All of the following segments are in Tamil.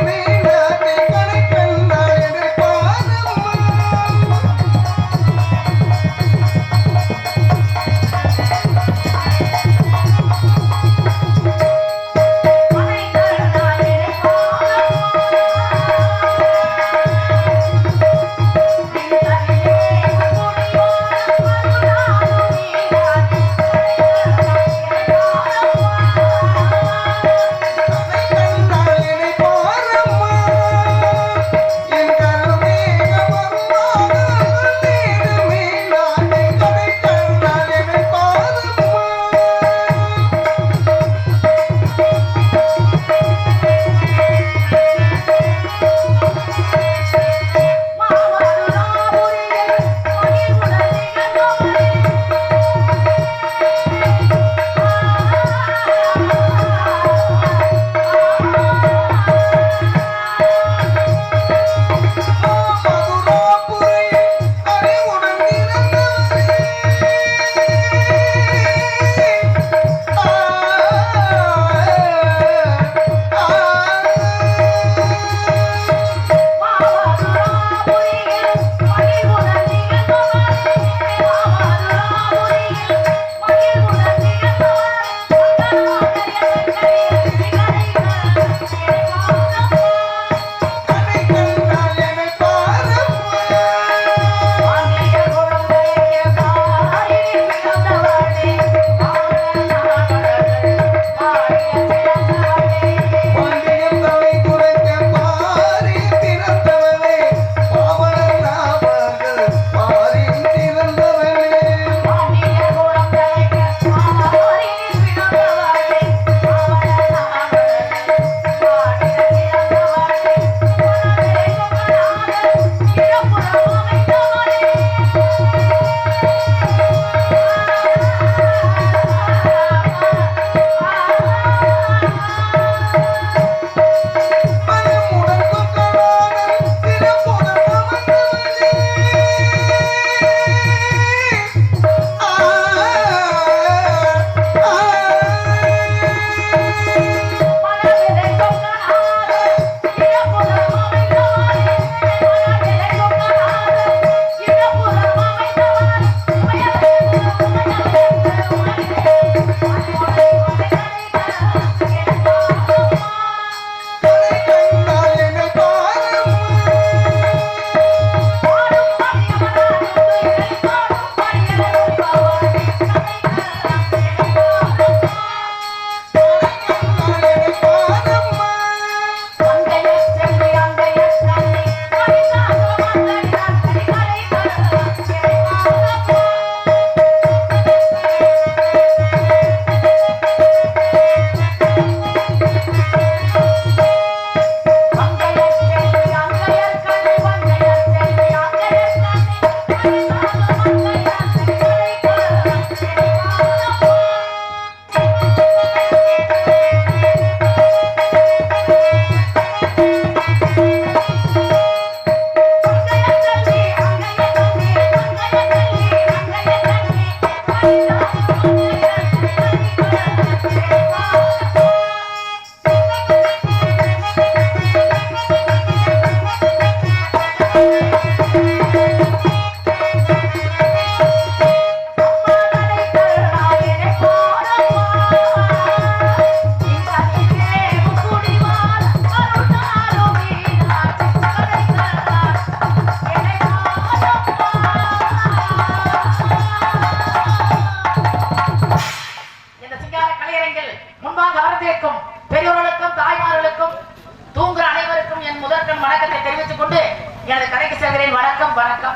வீண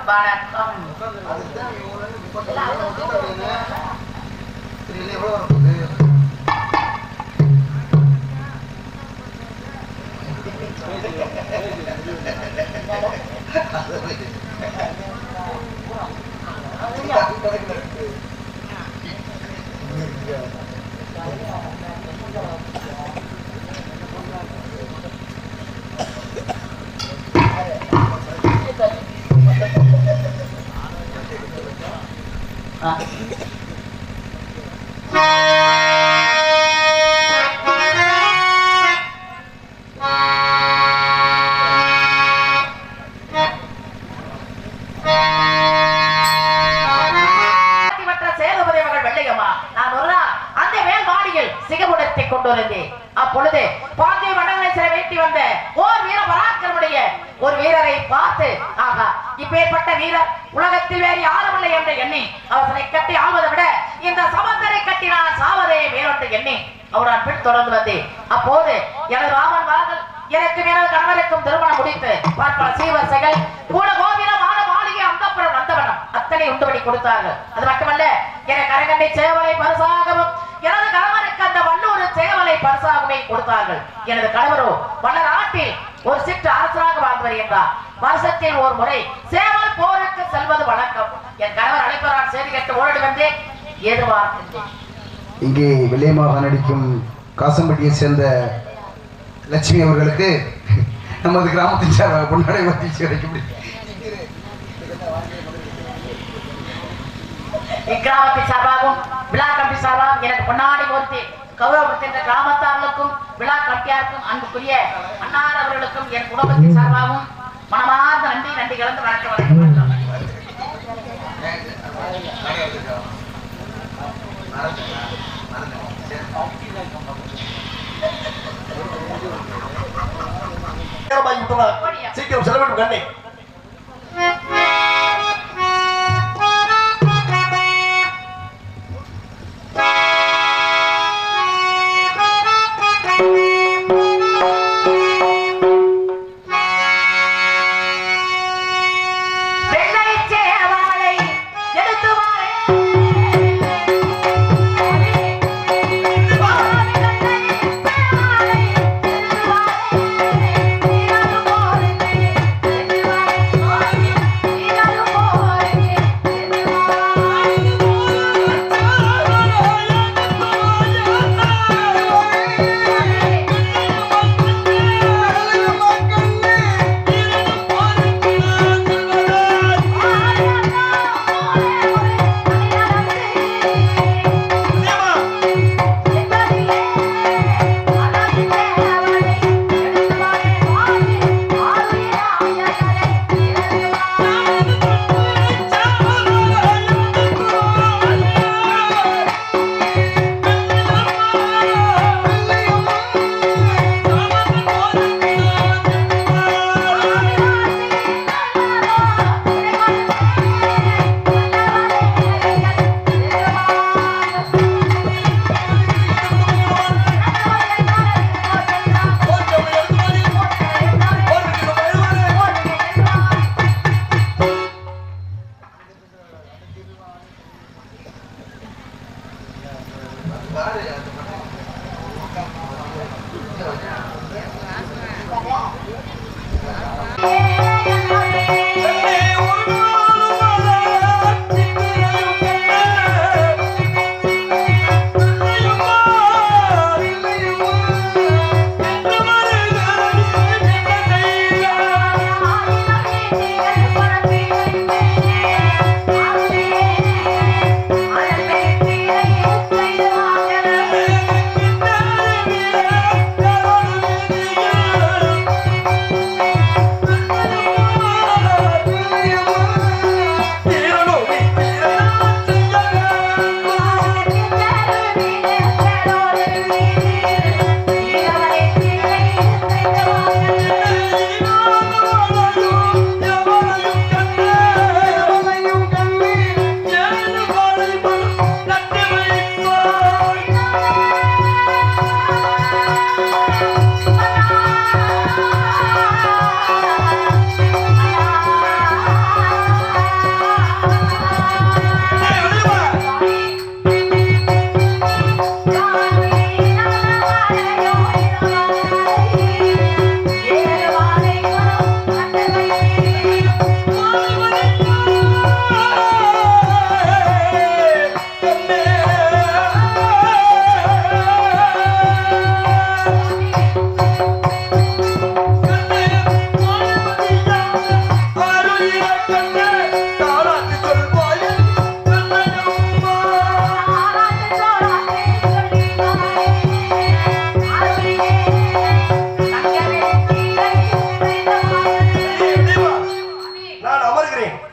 வணக்கம். அப்பொழுது பாண்டிய மன்னனை சிறை வைத்து வந்த ஓர் வீர பராக்கிரமுடைய ஒரு வீரரை பார்த்து, ஆகா, இப்பேற்பட்ட வீரர் உலகத்தில் வேறு யாரும் இல்லை என்று எண்ணி அவசரை கட்டி ஆள்வதை விட இந்த சமந்தரை கட்டினார் சாவதே மேலொன்று எண்ணி அவரால் பின் தொடர்ந்து வந்தேன். அப்போது எனது ராமன் வார்கள் எனக்கு எனது கணவருக்கும் திருமணம் முடித்து பார்ப்பன சீவரசைகள் கூட கோவிலமான மாளிகை அந்தப்புறம் வந்தவனம் அத்தனை உண்டுபடி கொடுத்தார்கள். அது மட்டுமல்ல, எனக்கு அரங்கண்ணை சேவலை பரிசாகவும் எனது கணவருக்கு அந்த வல்லூர் சேவலை பரிசாகவே கொடுத்தார்கள். எனது கணவரோ வல்ல நாட்டில் ஒரு சிற்று அரசராக வாழ்ந்து வருகின்றார். வருஷத்தில் ஒரு முறை சேவல் போருக்கு செல்வது வழக்கம். என் கணவர் அழைப்பதால் செய்தி கேட்டு ஓடி வந்தேன். எதிர்பார்க்கின்றேன். இங்கே வில்லியமாக நடிக்கும் காசம்பட்டியை சேர்ந்த லட்சுமி அவர்களுக்கு நமது கிராமத்தின் சார்பாக பொன்னாடை வந்திச்சு கிடைக்கும். இக்கிராமத்தின் சார்பாகவும் விழா கம்பி சார்பாகவும் எனக்கு பொன்னாடை ஓர்த்தி கௌரவப்படுத்த கிராமத்தார்களுக்கும் விழா கம்பியாருக்கும் அன்புக்குரிய அன்னார் அவர்களுக்கும் என் குடும்பத்தின் சார்பாகவும் மனமார்ந்த நன்றி கலந்து வணக்கம். சீக்கிரம் செல்ல வேண்டும் கண்ணே. Thank you.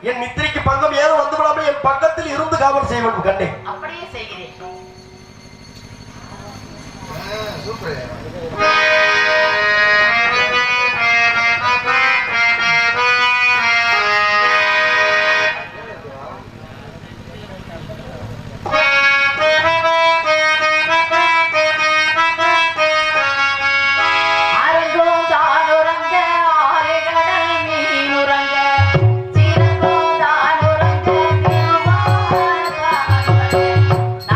என் நித்திரைக்கு பங்கம் ஏதும் வந்து விடாமல் என் பக்கத்தில் இருந்து காவல் செய்ய வேண்டும் கண்ணே. அப்படியே செய்கிறேன். சூப்பர்.